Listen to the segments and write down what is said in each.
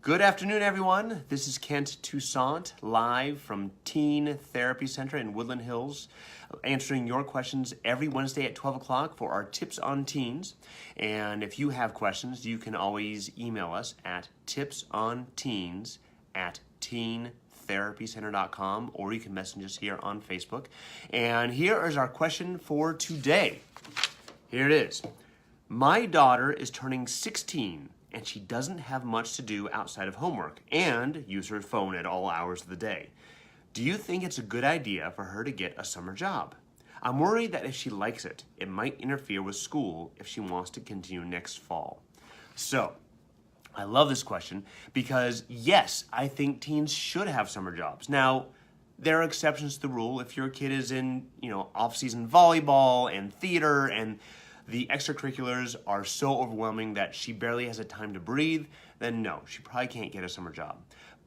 Good afternoon, everyone. This is Kent Toussaint, live from Teen Therapy Center in Woodland Hills, answering your questions every Wednesday at 12 o'clock for our Tips on Teens. And if you have questions, you can always email us at tipsonteens@teentherapycenter.com, or you can message us here on Facebook. And here is our question for today. Here it is. My daughter is turning 16 and she doesn't have much to do outside of homework and use her phone at all hours of the day. Do you think it's a good idea for her to get a summer job? I'm worried that if she likes it, it might interfere with school if she wants to continue next fall. So, I love this question because yes, I think teens should have summer jobs. Now, there are exceptions to the rule. If your kid is in, off-season volleyball and theater and the extracurriculars are so overwhelming that she barely has a time to breathe, then no, she probably can't get a summer job.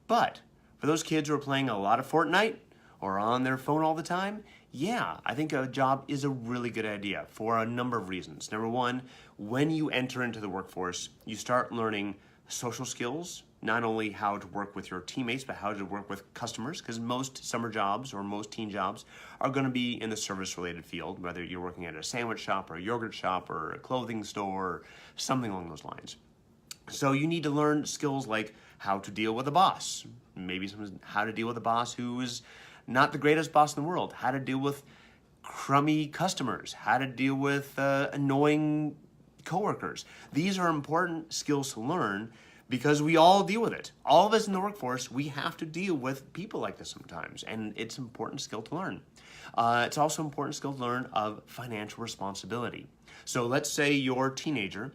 But for those kids who are playing a lot of Fortnite or on their phone all the time, yeah, I think a job is a really good idea for a number of reasons. Number one, when you enter into the workforce, you start learning social skills, not only how to work with your teammates, but how to work with customers, because most summer jobs or most teen jobs are going to be in the service-related field, whether you're working at a sandwich shop or a yogurt shop or a clothing store or something along those lines. So you need to learn skills like how to deal with a boss, maybe how to deal with a boss who is not the greatest boss in the world, how to deal with crummy customers, how to deal with annoying coworkers. These are important skills to learn because we all deal with it. All of us in the workforce, we have to deal with people like this sometimes, and it's an important skill to learn. It's also an important skill to learn of financial responsibility. So let's say your teenager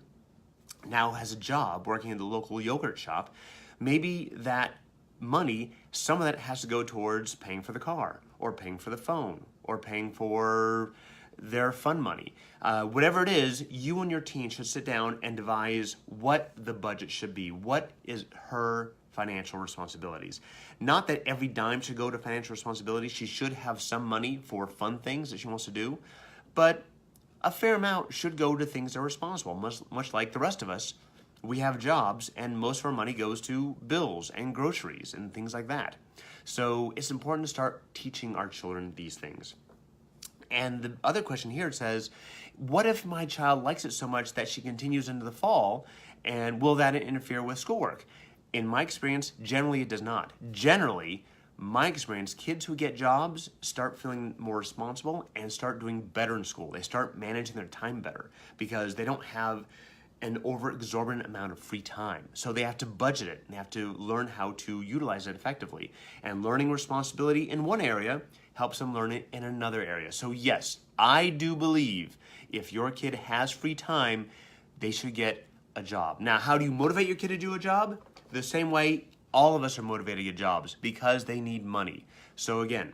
now has a job working at the local yogurt shop. Maybe that money, some of that has to go towards paying for the car, or paying for the phone, or paying for their fun money. Whatever it is, you and your teen should sit down and devise what the budget should be. What is her financial responsibilities? Not that every dime should go to financial responsibilities. She should have some money for fun things that she wants to do, but a fair amount should go to things that are responsible. Much like the rest of us, we have jobs and most of our money goes to bills and groceries and things like that. So it's important to start teaching our children these things. And the other question here says, what if my child likes it so much that she continues into the fall, and will that interfere with schoolwork? In my experience, generally it does not. Generally, my experience, kids who get jobs start feeling more responsible and start doing better in school. They start managing their time better because they don't have an overexorbitant amount of free time. So they have to budget it and they have to learn how to utilize it effectively. And learning responsibility in one area helps them learn it in another area. So yes, I do believe if your kid has free time, they should get a job. Now, how do you motivate your kid to do a job? The same way all of us are motivated to get jobs, because they need money. So again,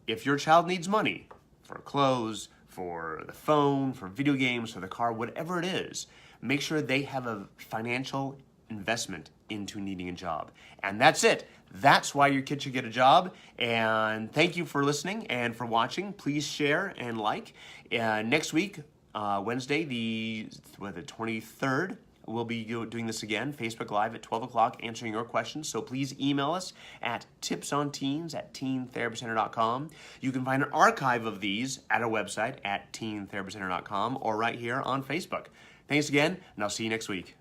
if your child needs money for clothes, for the phone, for video games, for the car, whatever it is, make sure they have a financial investment into needing a job. And that's it. That's why your kid should get a job. And thank you for listening and for watching. Please share and like. Next week, Wednesday, the 23rd, we'll be doing this again, Facebook Live at 12 o'clock, answering your questions. So please email us at tipsonteens@teentherapycenter.com. You can find an archive of these at our website at teentherapycenter.com or right here on Facebook. Thanks again, and I'll see you next week.